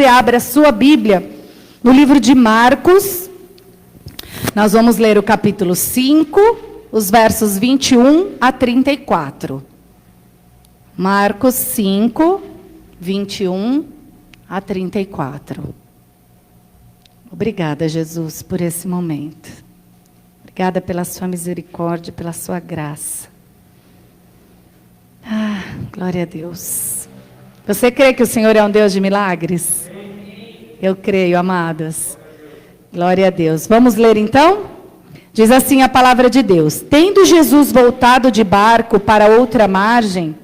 você abra a sua Bíblia no livro de Marcos. Nós vamos ler o capítulo 5, os versos 21 a 34. Marcos 5, 21 a 34. Obrigada, Jesus, por esse momento. Obrigada pela sua misericórdia, pela sua graça. Ah, glória a Deus. Você crê que o Senhor é um Deus de milagres? Eu creio, amadas. Glória a Deus. Vamos ler então? Diz assim a palavra de Deus: Tendo Jesus voltado de barco para outra margem,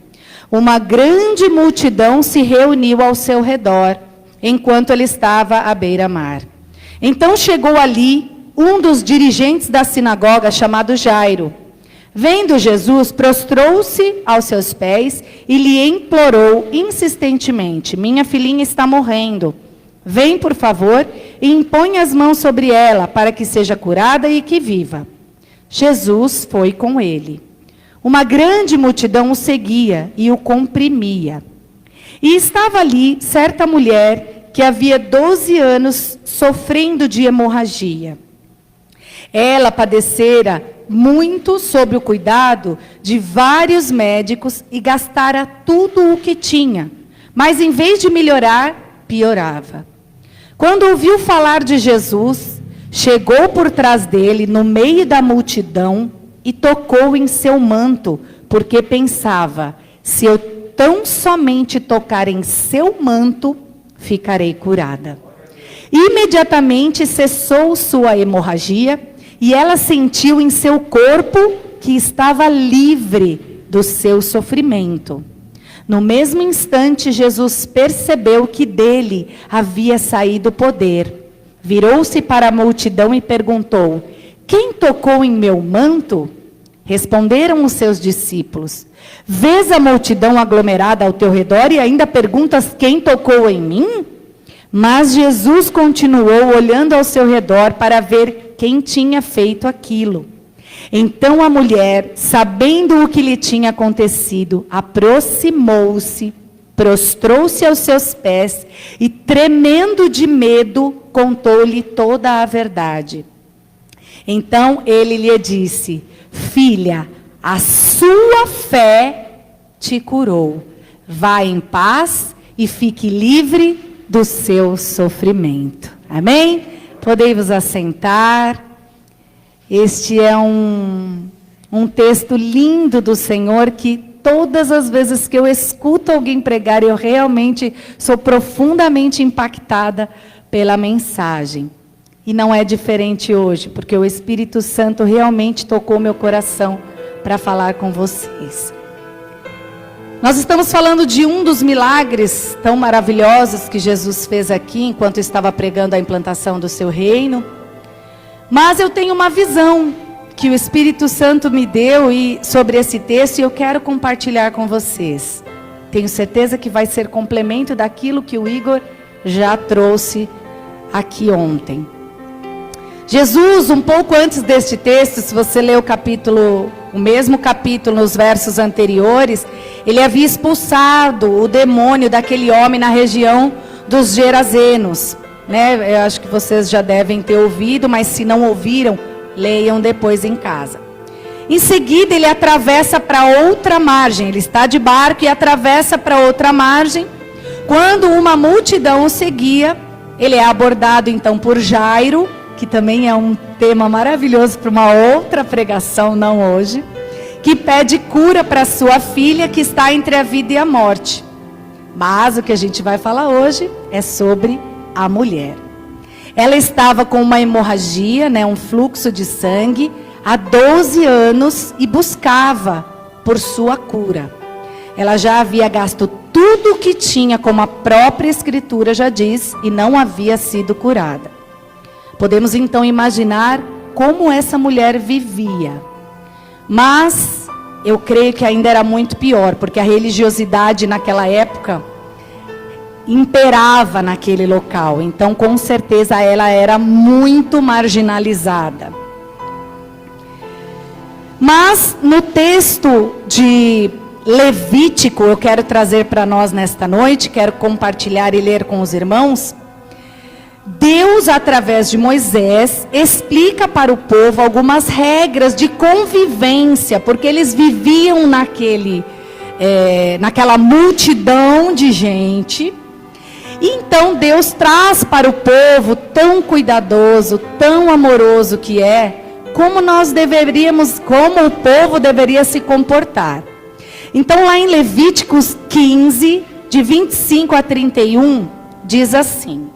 uma grande multidão se reuniu ao seu redor, enquanto ele estava à beira-mar. Então chegou ali um dos dirigentes da sinagoga, chamado Jairo. Vendo Jesus, prostrou-se aos seus pés e lhe implorou insistentemente: Minha filhinha está morrendo. Vem, por favor, e impõe as mãos sobre ela, para que seja curada e que viva. Jesus foi com ele. Uma grande multidão o seguia e o comprimia. E estava ali certa mulher que havia 12 anos sofrendo de hemorragia. Ela padecera muito sob o cuidado de vários médicos e gastara tudo o que tinha, mas em vez de melhorar, piorava. Quando ouviu falar de Jesus, chegou por trás dele, no meio da multidão, e tocou em seu manto, porque pensava: se eu tão somente tocar em seu manto, ficarei curada. Imediatamente cessou sua hemorragia, e ela sentiu em seu corpo que estava livre do seu sofrimento. No mesmo instante, Jesus percebeu que dele havia saído poder. Virou-se para a multidão e perguntou: Quem tocou em meu manto? Responderam os seus discípulos: Vês a multidão aglomerada ao teu redor e ainda perguntas: Quem tocou em mim? Mas Jesus continuou olhando ao seu redor para ver quem tinha feito aquilo. Então a mulher, sabendo o que lhe tinha acontecido, aproximou-se, prostrou-se aos seus pés e, tremendo de medo, contou-lhe toda a verdade. Então ele lhe disse: Filha, a sua fé te curou. Vá em paz e fique livre do seu sofrimento. Amém? Podem vos assentar. Este é um texto lindo do Senhor, que todas as vezes que eu escuto alguém pregar, eu realmente sou profundamente impactada pela mensagem. E não é diferente hoje, porque o Espírito Santo realmente tocou meu coração para falar com vocês. Nós estamos falando de um dos milagres tão maravilhosos que Jesus fez aqui, enquanto estava pregando a implantação do seu reino. Mas eu tenho uma visão que o Espírito Santo me deu sobre esse texto, e eu quero compartilhar com vocês. Tenho certeza que vai ser complemento daquilo que o Igor já trouxe aqui ontem. Jesus, um pouco antes deste texto, se você ler o mesmo capítulo nos versos anteriores, ele havia expulsado o demônio daquele homem na região dos Gerazenos. Eu acho que vocês já devem ter ouvido, mas se não ouviram, leiam depois em casa. Em seguida, ele atravessa para outra margem. Ele está de barco e atravessa para outra margem. Quando uma multidão o seguia, ele é abordado então por Jairo, que também é um tema maravilhoso para uma outra pregação, não hoje, que pede cura para sua filha que está entre a vida e a morte. Mas o que a gente vai falar hoje é sobre a mulher. Ela estava com uma hemorragia, um fluxo de sangue, há 12 anos e buscava por sua cura. Ela já havia gasto tudo o que tinha, como a própria Escritura já diz, e não havia sido curada. Podemos então imaginar como essa mulher vivia. Mas eu creio que ainda era muito pior, porque a religiosidade naquela época imperava naquele local. Então, com certeza, ela era muito marginalizada. Mas, no texto de Levítico, eu quero trazer para nós nesta noite, quero compartilhar e ler com os irmãos. Deus, através de Moisés, explica para o povo algumas regras de convivência, porque eles viviam naquela multidão de gente. Então Deus traz para o povo, tão cuidadoso, tão amoroso que é, como o povo deveria se comportar. Então lá em Levíticos 15, de 25 a 31, diz assim: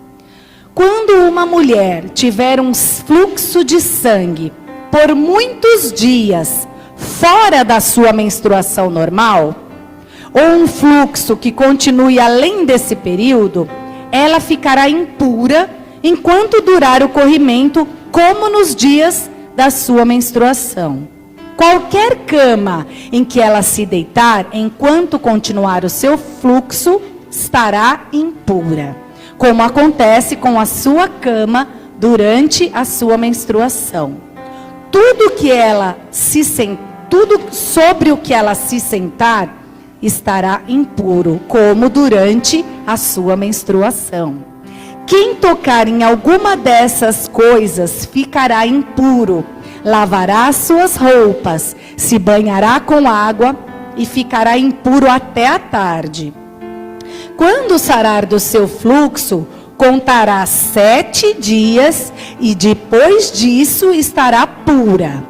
quando uma mulher tiver um fluxo de sangue por muitos dias fora da sua menstruação normal, ou um fluxo que continue além desse período, ela ficará impura enquanto durar o corrimento, como nos dias da sua menstruação. Qualquer cama em que ela se deitar, enquanto continuar o seu fluxo, estará impura, como acontece com a sua cama durante a sua menstruação. Tudo sobre o que ela se sentar estará impuro, como durante a sua menstruação. Quem tocar em alguma dessas coisas ficará impuro, lavará suas roupas, se banhará com água e ficará impuro até a tarde. Quando sarar do seu fluxo, contará 7 dias e depois disso estará pura.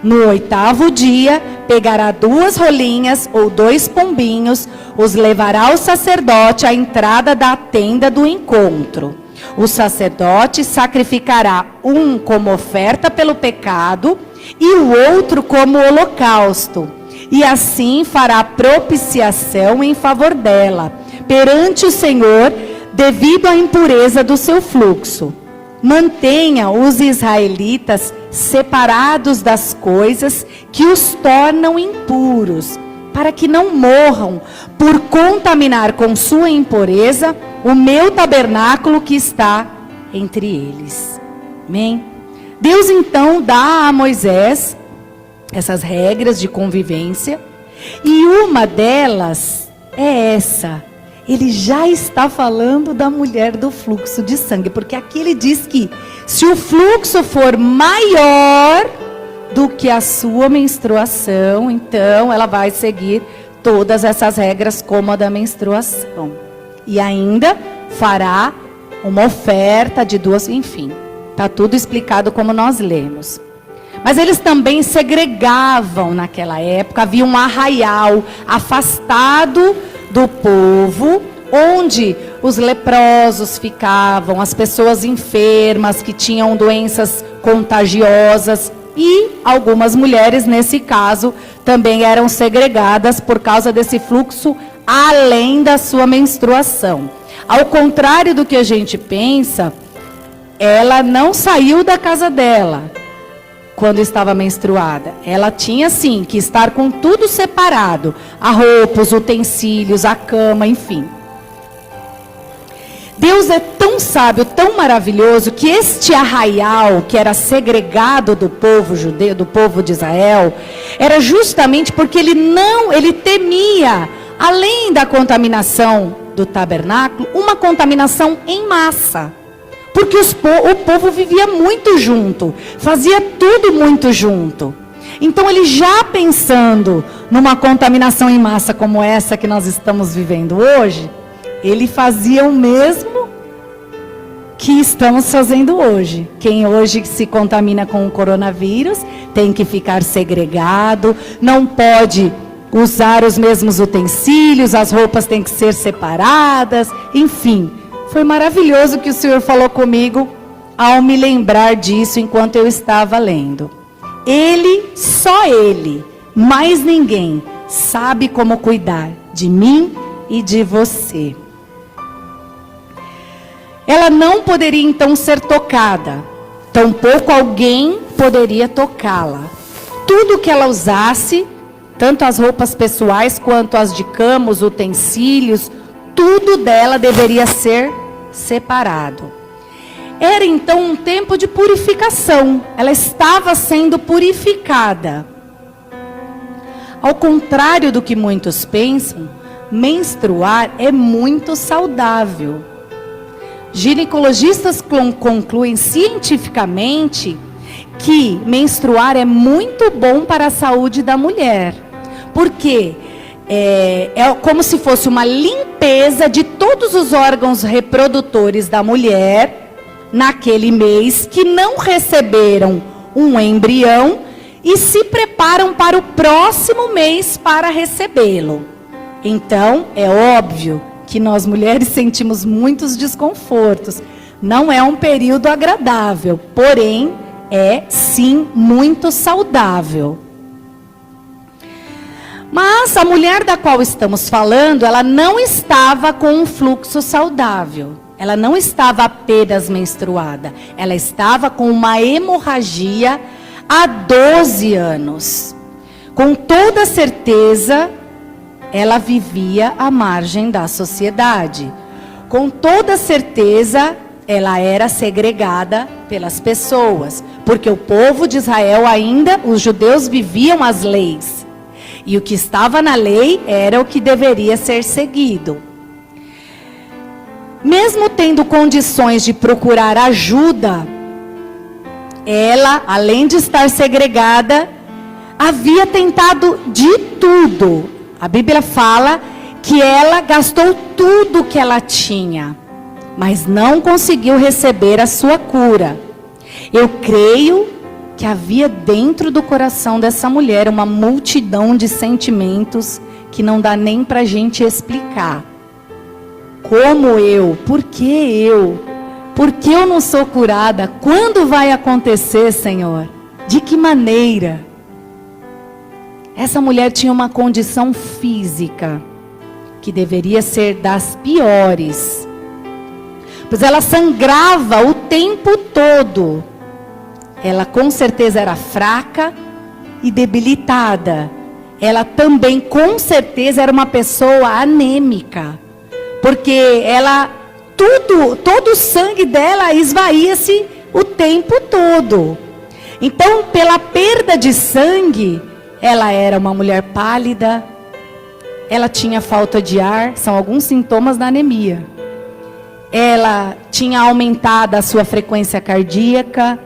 No 8º dia, pegará 2 rolinhas ou 2 pombinhos, os levará ao sacerdote à entrada da tenda do encontro. O sacerdote sacrificará um como oferta pelo pecado e o outro como holocausto. E assim fará propiciação em favor dela, perante o Senhor, devido à impureza do seu fluxo. Mantenha os israelitas separados das coisas que os tornam impuros, para que não morram por contaminar com sua impureza o meu tabernáculo que está entre eles. Amém? Deus então dá a Moisés essas regras de convivência, e uma delas é essa. Ele já está falando da mulher do fluxo de sangue, porque aqui ele diz que se o fluxo for maior do que a sua menstruação, então ela vai seguir todas essas regras como a da menstruação. E ainda fará uma oferta de 2, enfim, está tudo explicado como nós lemos. Mas eles também segregavam naquela época, havia um arraial afastado do povo, onde os leprosos ficavam, as pessoas enfermas que tinham doenças contagiosas, e algumas mulheres, nesse caso, também eram segregadas por causa desse fluxo além da sua menstruação. Ao contrário do que a gente pensa, ela não saiu da casa dela quando estava menstruada. Ela tinha sim que estar com tudo separado, a roupa, os utensílios, a cama, enfim. Deus é tão sábio, tão maravilhoso, que este arraial que era segregado do povo judeu, do povo de Israel, era justamente porque ele temia, além da contaminação do tabernáculo, uma contaminação em massa. Porque o povo vivia muito junto, fazia tudo muito junto. Então ele, já pensando numa contaminação em massa como essa que nós estamos vivendo hoje, ele fazia o mesmo que estamos fazendo hoje. Quem hoje se contamina com o coronavírus tem que ficar segregado, não pode usar os mesmos utensílios, as roupas têm que ser separadas, enfim. Foi maravilhoso que o Senhor falou comigo ao me lembrar disso enquanto eu estava lendo. Ele, só Ele, mais ninguém, sabe como cuidar de mim e de você. Ela não poderia então ser tocada, tampouco alguém poderia tocá-la. Tudo que ela usasse, tanto as roupas pessoais quanto as de cama, os utensílios, tudo dela deveria ser separado. Era então um tempo de purificação. Ela estava sendo purificada. Ao contrário do que muitos pensam, menstruar é muito saudável. Ginecologistas concluem cientificamente que menstruar é muito bom para a saúde da mulher. Porque é como se fosse uma limpeza de todos os órgãos reprodutores da mulher naquele mês que não receberam um embrião e se preparam para o próximo mês para recebê-lo. Então, é óbvio que nós mulheres sentimos muitos desconfortos. Não é um período agradável, porém, é sim muito saudável. Mas a mulher da qual estamos falando, ela não estava com um fluxo saudável. Ela não estava apenas menstruada. Ela estava com uma hemorragia há 12 anos. Com toda certeza, ela vivia à margem da sociedade. Com toda certeza, ela era segregada pelas pessoas. Porque o povo de Israel ainda, os judeus viviam as leis. E o que estava na lei era o que deveria ser seguido. Mesmo tendo condições de procurar ajuda, ela, além de estar segregada, havia tentado de tudo. A Bíblia fala que ela gastou tudo que ela tinha, mas não conseguiu receber a sua cura. Eu creio que havia dentro do coração dessa mulher uma multidão de sentimentos que não dá nem para a gente explicar. Como eu? Por que eu? Por que eu não sou curada? Quando vai acontecer, Senhor? De que maneira? Essa mulher tinha uma condição física que deveria ser das piores, pois ela sangrava o tempo todo. Ela com certeza era fraca e debilitada. Ela também com certeza era uma pessoa anêmica, porque todo o sangue dela esvaía-se o tempo todo. Então, pela perda de sangue, ela era uma mulher pálida, ela tinha falta de ar, são alguns sintomas da anemia. Ela tinha aumentado a sua frequência cardíaca,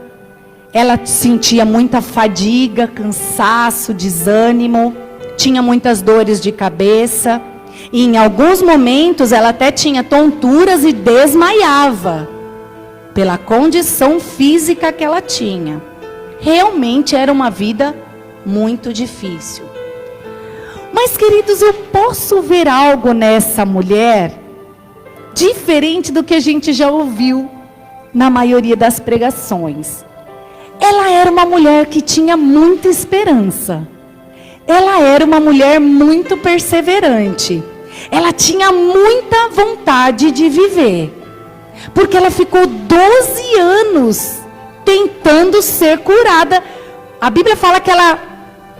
ela sentia muita fadiga, cansaço, desânimo, tinha muitas dores de cabeça. E em alguns momentos ela até tinha tonturas e desmaiava, pela condição física que ela tinha. Realmente era uma vida muito difícil. Mas, queridos, eu posso ver algo nessa mulher diferente do que a gente já ouviu na maioria das pregações. Ela era uma mulher que tinha muita esperança. Ela era uma mulher muito perseverante. Ela tinha muita vontade de viver. Porque ela ficou 12 anos tentando ser curada. A Bíblia fala que ela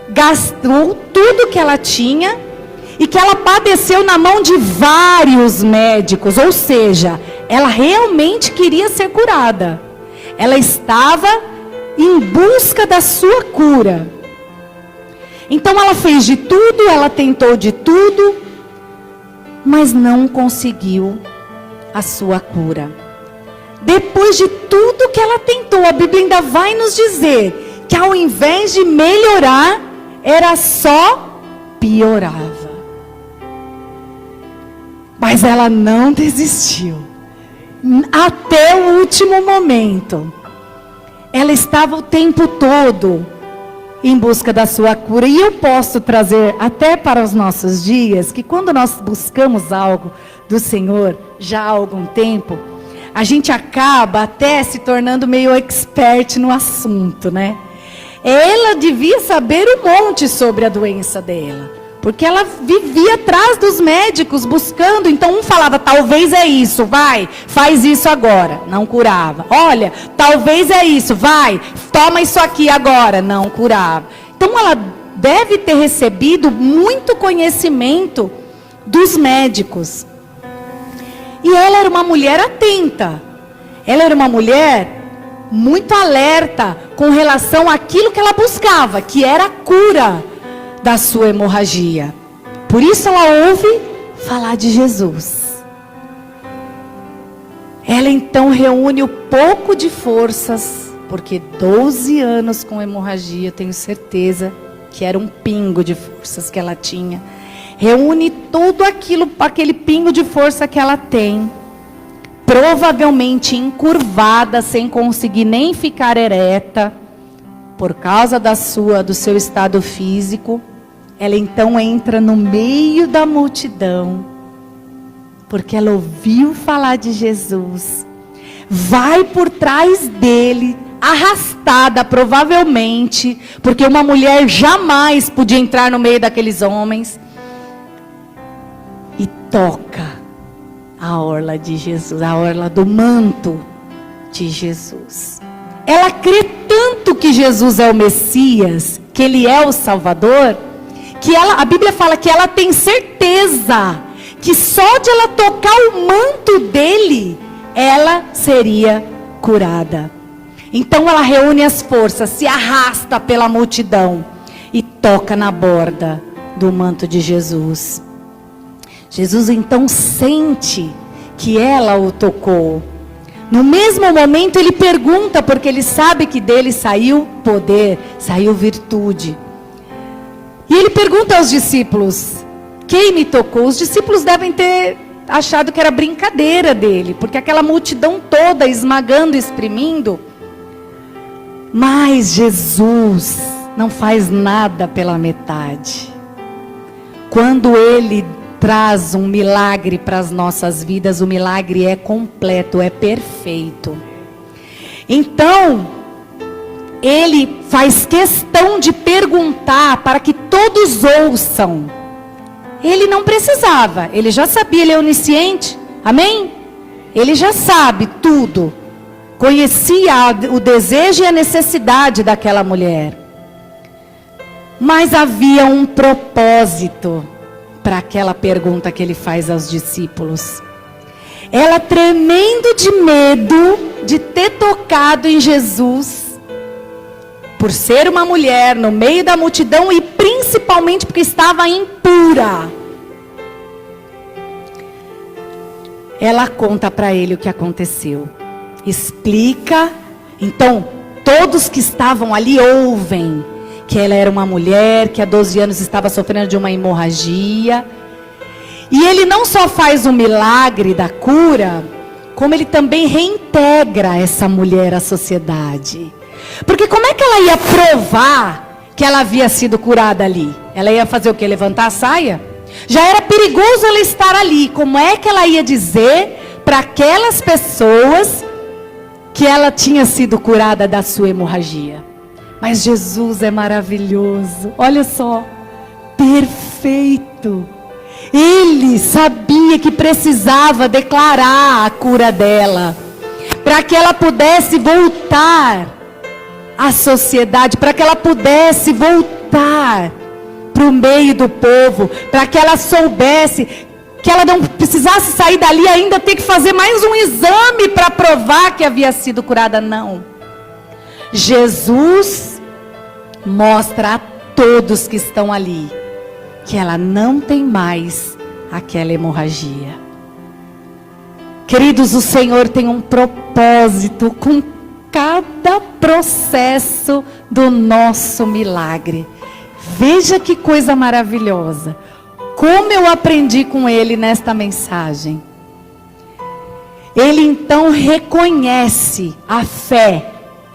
gastou tudo que ela tinha e que ela padeceu na mão de vários médicos. Ou seja, ela realmente queria ser curada. Ela estava em busca da sua cura. Então ela fez de tudo, ela tentou de tudo, mas não conseguiu a sua cura. Depois de tudo que ela tentou, a Bíblia ainda vai nos dizer que ao invés de melhorar, era só piorava. Mas ela não desistiu. Até o último momento. Ela estava o tempo todo em busca da sua cura. E eu posso trazer até para os nossos dias, que quando nós buscamos algo do Senhor, já há algum tempo, a gente acaba até se tornando meio expert no assunto, né? Ela devia saber um monte sobre a doença dela, porque ela vivia atrás dos médicos buscando. Então um falava, talvez é isso, vai, faz isso agora, não curava. Olha, talvez é isso, vai, toma isso aqui agora, não curava. Então ela deve ter recebido muito conhecimento dos médicos. E ela era uma mulher atenta. Ela era uma mulher muito alerta com relação àquilo que ela buscava, que era a cura da sua hemorragia. Por isso ela ouve falar de Jesus. Ela então reúne o pouco de forças, porque 12 anos com hemorragia, eu tenho certeza que era um pingo de forças que ela tinha. Reúne tudo aquilo, aquele pingo de força que ela tem, provavelmente encurvada, sem conseguir nem ficar ereta, por causa do seu estado físico. Ela então entra no meio da multidão, porque ela ouviu falar de Jesus, vai por trás dele, arrastada provavelmente, porque uma mulher jamais podia entrar no meio daqueles homens, e toca a orla de Jesus, a orla do manto de Jesus. Ela crê tanto que Jesus é o Messias, que Ele é o Salvador, que a Bíblia fala que ela tem certeza que só de ela tocar o manto dele, ela seria curada. Então ela reúne as forças, se arrasta pela multidão e toca na borda do manto de Jesus. Jesus então sente que ela o tocou. No mesmo momento ele pergunta, porque ele sabe que dele saiu poder, saiu virtude. E ele pergunta aos discípulos: quem me tocou? Os discípulos devem ter achado que era brincadeira dele, porque aquela multidão toda esmagando, exprimindo. Mas Jesus não faz nada pela metade. Quando Ele traz um milagre para as nossas vidas, o milagre é completo, é perfeito. Então, Ele faz questão de perguntar para que todos ouçam. Ele não precisava, Ele já sabia, Ele é onisciente, amém? Ele já sabe tudo. Conhecia o desejo e a necessidade daquela mulher. Mas havia um propósito para aquela pergunta que ele faz aos discípulos. Ela, tremendo de medo de ter tocado em Jesus, por ser uma mulher no meio da multidão e principalmente porque estava impura, ela conta para ele o que aconteceu. Explica. Então todos que estavam ali ouvem que ela era uma mulher que há 12 anos estava sofrendo de uma hemorragia. E ele não só faz o milagre da cura, como ele também reintegra essa mulher à sociedade. Porque como é que ela ia provar que ela havia sido curada ali? Ela ia fazer o quê? Levantar a saia? Já era perigoso ela estar ali. Como é que ela ia dizer para aquelas pessoas que ela tinha sido curada da sua hemorragia? Mas Jesus é maravilhoso. Olha só, perfeito. Ele sabia que precisava declarar a cura dela, para que ela pudesse voltar à sociedade, para que ela pudesse voltar para o meio do povo, para que ela soubesse que ela não precisasse sair dali e ainda ter que fazer mais um exame para provar que havia sido curada. Não. Jesus mostra a todos que estão ali que ela não tem mais aquela hemorragia. Queridos, o Senhor tem um propósito com cada processo do nosso milagre. Veja que coisa maravilhosa. Como eu aprendi com ele nesta mensagem. Ele então reconhece a fé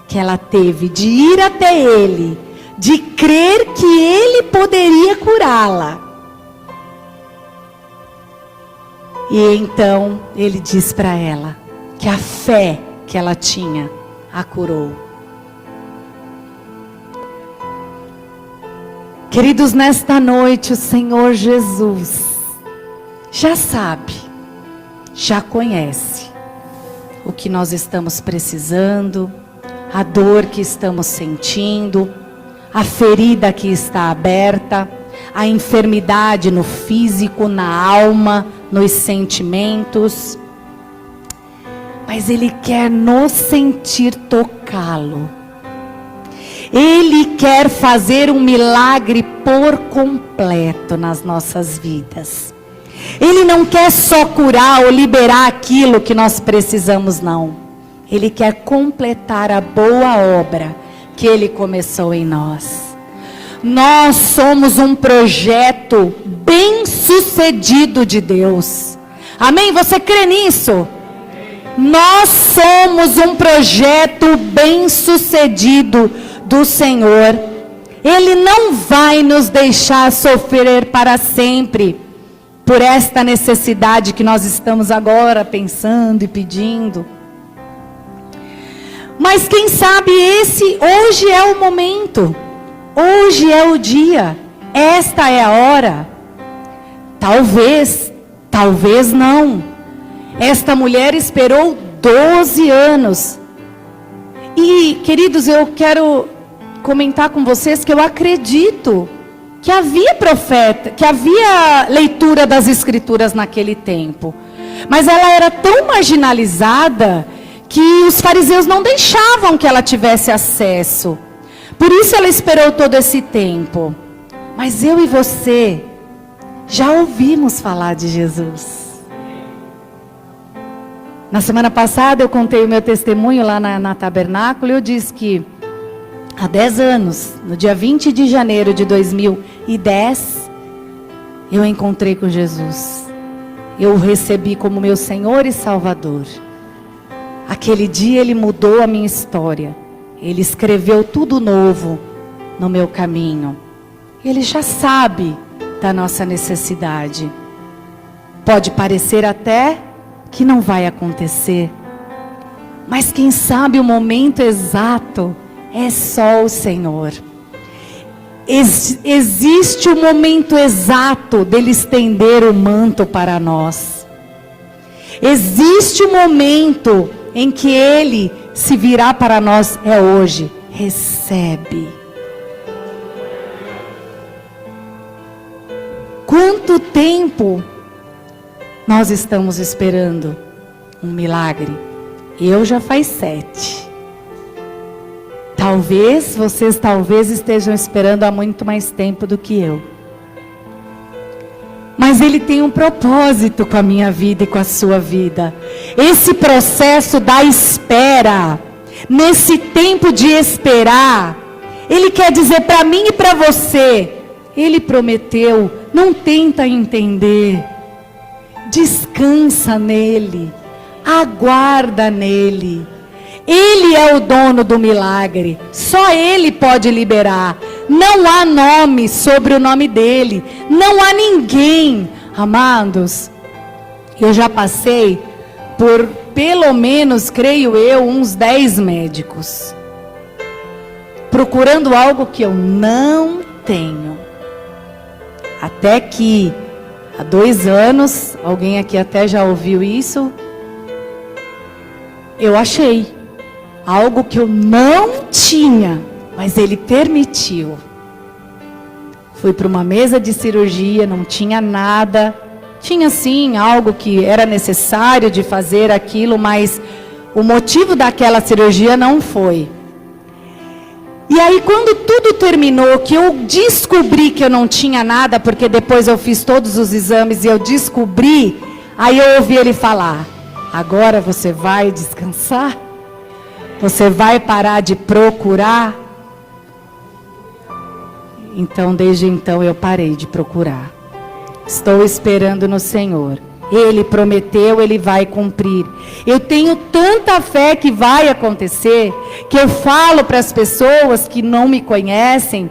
que ela teve de ir até ele, de crer que ele poderia curá-la. E então ele diz para ela que a fé que ela tinha a curou. Queridos, nesta noite o Senhor Jesus já sabe, já conhece o que nós estamos precisando, a dor que estamos sentindo, a ferida que está aberta, a enfermidade no físico, na alma, nos sentimentos. Mas Ele quer nos sentir tocá-lo. Ele quer fazer um milagre por completo nas nossas vidas. Ele não quer só curar ou liberar aquilo que nós precisamos, não. Ele quer completar a boa obra que Ele começou em nós. Nós somos um projeto bem-sucedido de Deus. Amém? Você crê nisso? Nós somos um projeto bem-sucedido do Senhor. Ele não vai nos deixar sofrer para sempre por esta necessidade que nós estamos agora pensando e pedindo. Mas quem sabe hoje é o momento, hoje é o dia, esta é a hora. Talvez não. Esta mulher esperou 12 anos. E, queridos, eu quero comentar com vocês que eu acredito que havia profeta, que havia leitura das escrituras naquele tempo. Mas ela era tão marginalizada que os fariseus não deixavam que ela tivesse acesso. Por isso ela esperou todo esse tempo. Mas eu e você já ouvimos falar de Jesus. Na semana passada eu contei o meu testemunho lá na Tabernáculo e eu disse que há 10 anos, no dia 20 de janeiro de 2010, eu encontrei com Jesus. Eu o recebi como meu Senhor e Salvador. Aquele dia Ele mudou a minha história. Ele escreveu tudo novo no meu caminho. Ele já sabe da nossa necessidade. Pode parecer até que não vai acontecer. Mas quem sabe o momento exato é só o Senhor. Existe o momento exato dele estender o manto para nós. Existe o momento em que Ele se virá para nós, é hoje. Recebe. Quanto tempo nós estamos esperando um milagre? Eu já faz 7. Vocês talvez estejam esperando há muito mais tempo do que eu. Mas Ele tem um propósito com a minha vida e com a sua vida. Esse processo da espera, nesse tempo de esperar, Ele quer dizer para mim e para você, Ele prometeu, não tenta entender, descansa nele, aguarda nele. Ele é o dono do milagre, só Ele pode liberar. Não há nome sobre o nome dele, não há ninguém. Amados, eu já passei por pelo menos, creio eu, uns 10 médicos, procurando algo que eu não tenho. Até que, há 2 anos, alguém aqui até já ouviu isso, eu achei algo que eu não tinha, mas Ele permitiu. Fui para uma mesa de cirurgia, não tinha nada. Tinha sim algo que era necessário de fazer aquilo, mas o motivo daquela cirurgia não foi. E aí quando tudo terminou, que eu descobri que eu não tinha nada, porque depois eu fiz todos os exames e eu descobri, aí eu ouvi Ele falar: agora você vai descansar? Você vai parar de procurar? Então, desde então, eu parei de procurar. Estou esperando no Senhor. Ele prometeu, Ele vai cumprir. Eu tenho tanta fé que vai acontecer, que eu falo para as pessoas que não me conhecem,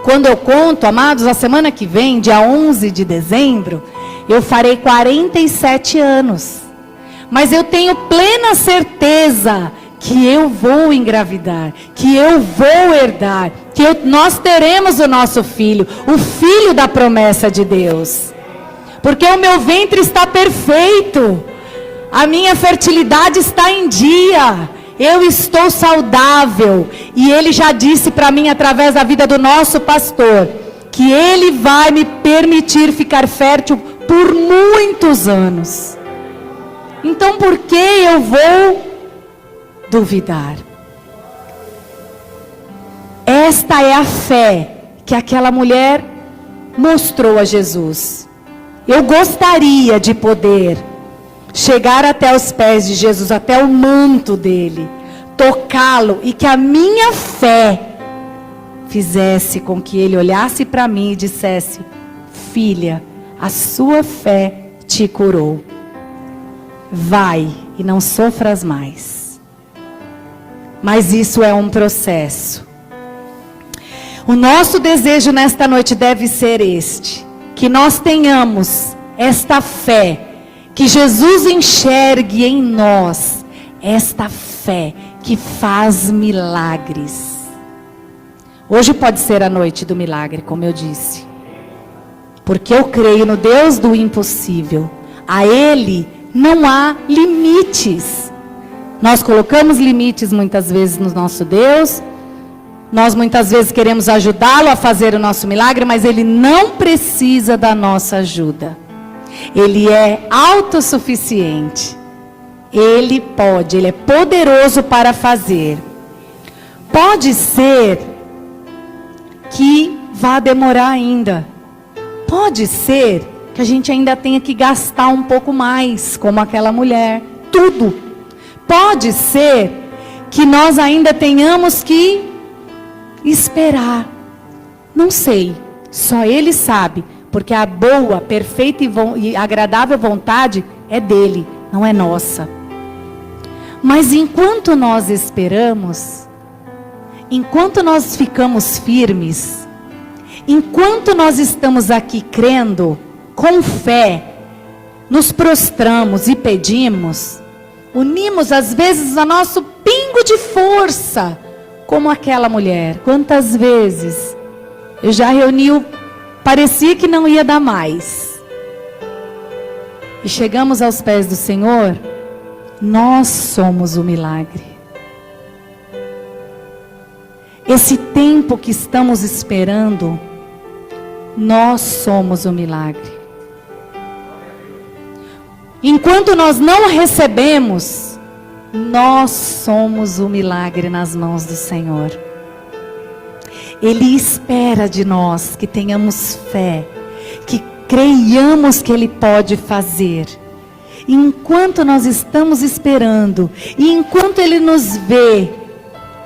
quando eu conto, amados, a semana que vem, dia 11 de dezembro, eu farei 47 anos. Mas eu tenho plena certeza que eu vou engravidar, que eu vou herdar, que nós teremos o nosso filho, o filho da promessa de Deus. Porque o meu ventre está perfeito, a minha fertilidade está em dia, eu estou saudável. E Ele já disse para mim, através da vida do nosso pastor, que Ele vai me permitir ficar fértil por muitos anos. Então por que eu vou duvidar? esta é a fé que aquela mulher mostrou a Jesus. Eu gostaria de poder chegar até os pés de Jesus, até o manto dele, tocá-lo, e que a minha fé fizesse com que ele olhasse para mim e dissesse: filha, a sua fé te curou. Vai e não sofras mais. Mas isso é um processo. O nosso desejo nesta noite deve ser este: que nós tenhamos esta fé, que Jesus enxergue em nós esta fé que faz milagres. Hoje pode ser a noite do milagre, como eu disse, porque eu creio no Deus do impossível. A Ele não há limites. Nós colocamos limites muitas vezes no nosso Deus. Nós muitas vezes queremos ajudá-lo a fazer o nosso milagre, mas Ele não precisa da nossa ajuda. Ele é autossuficiente. Ele pode, Ele é poderoso para fazer. Pode ser que vá demorar ainda. Pode ser que a gente ainda tenha que gastar um pouco mais, como aquela mulher. Tudo. Pode ser que nós ainda tenhamos que esperar. Não sei. Só Ele sabe. Porque a boa, perfeita e agradável vontade é dele, não é nossa. Mas enquanto nós esperamos, enquanto nós ficamos firmes, enquanto nós estamos aqui crendo, com fé, nos prostramos e pedimos, unimos às vezes o nosso pingo de força, como aquela mulher. Quantas vezes eu já reuni, parecia que não ia dar mais, e chegamos aos pés do Senhor. Nós somos o milagre. Esse tempo que estamos esperando, nós somos o milagre. Enquanto nós não recebemos, nós somos o milagre nas mãos do Senhor. Ele espera de nós que tenhamos fé, que creiamos que Ele pode fazer. Enquanto nós estamos esperando, e enquanto Ele nos vê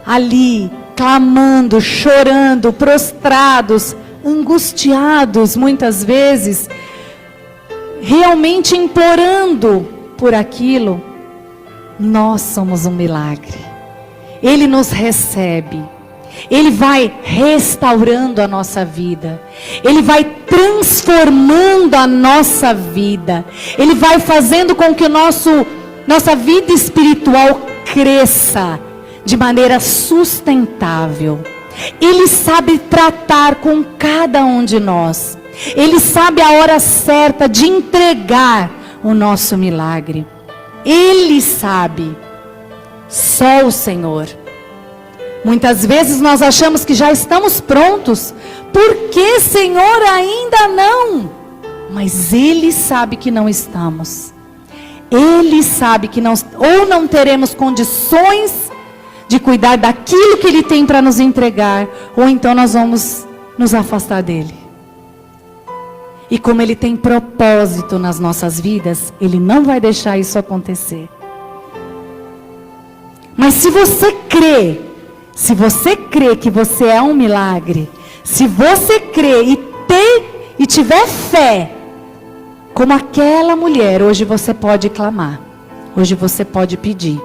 ali, clamando, chorando, prostrados, angustiados muitas vezes, realmente implorando por aquilo, nós somos um milagre. Ele nos recebe. Ele vai restaurando a nossa vida. Ele vai transformando a nossa vida. Ele vai fazendo com que nossa vida espiritual cresça de maneira sustentável. Ele sabe tratar com cada um de nós. Ele sabe a hora certa de entregar o nosso milagre. Ele sabe. Só o Senhor. Muitas vezes nós achamos que já estamos prontos. Por que, Senhor, ainda não? Mas Ele sabe que não estamos. Ele sabe que não teremos condições de cuidar daquilo que Ele tem para nos entregar. Ou então nós vamos nos afastar dEle. E como Ele tem propósito nas nossas vidas, Ele não vai deixar isso acontecer. Mas se você crê que você é um milagre, se você crê e tiver fé, como aquela mulher, hoje você pode clamar, hoje você pode pedir,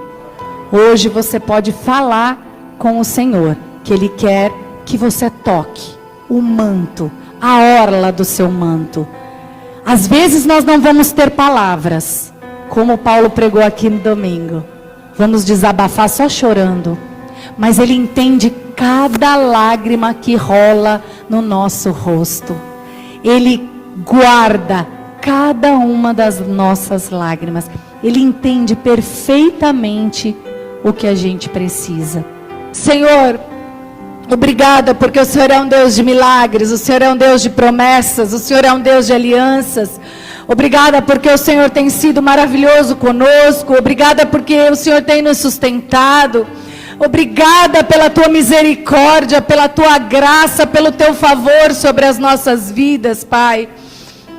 hoje você pode falar com o Senhor, que Ele quer que você toque o manto, a orla do seu manto. Às vezes nós não vamos ter palavras, como Paulo pregou aqui no domingo, vamos desabafar só chorando. Mas Ele entende cada lágrima que rola no nosso rosto. Ele guarda cada uma das nossas lágrimas. Ele entende perfeitamente o que a gente precisa. Senhor, obrigada porque o Senhor é um Deus de milagres. O Senhor é um Deus de promessas. O Senhor é um Deus de alianças. Obrigada porque o Senhor tem sido maravilhoso conosco. Obrigada porque o Senhor tem nos sustentado. Obrigada pela tua misericórdia, pela tua graça, pelo teu favor sobre as nossas vidas, Pai.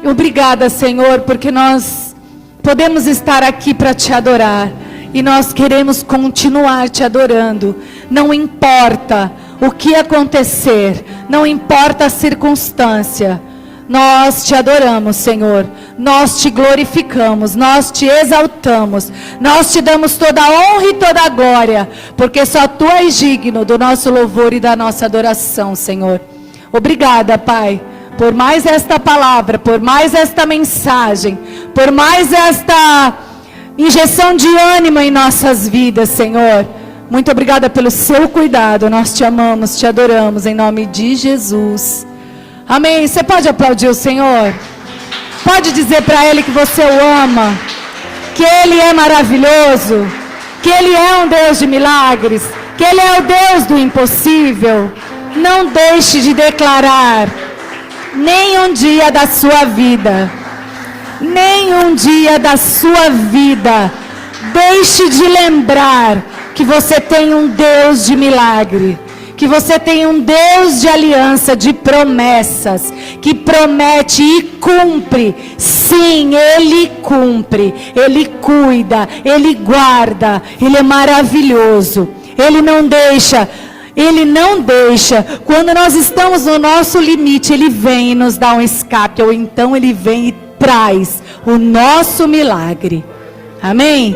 Obrigada, Senhor, porque nós podemos estar aqui para te adorar. E nós queremos continuar te adorando. Não importa o que acontecer, não importa a circunstância. Nós te adoramos, Senhor. Nós te glorificamos, nós te exaltamos. Nós te damos toda a honra e toda a glória, porque só tu és digno do nosso louvor e da nossa adoração, Senhor. Obrigada, Pai, por mais esta palavra, por mais esta mensagem, por mais esta injeção de ânimo em nossas vidas, Senhor. Muito obrigada pelo seu cuidado. Nós te amamos, te adoramos, em nome de Jesus. Amém. Você pode aplaudir o Senhor? Pode dizer para Ele que você o ama, que Ele é maravilhoso, que Ele é um Deus de milagres, que Ele é o Deus do impossível. Não deixe de declarar, nem um dia da sua vida, nem um dia da sua vida, deixe de lembrar que você tem um Deus de milagre, que você tem um Deus de aliança, de promessas, que promete e cumpre. Sim, Ele cumpre, Ele cuida, Ele guarda, Ele é maravilhoso. Ele não deixa. Quando nós estamos no nosso limite, Ele vem e nos dá um escape, ou então Ele vem e traz o nosso milagre. Amém?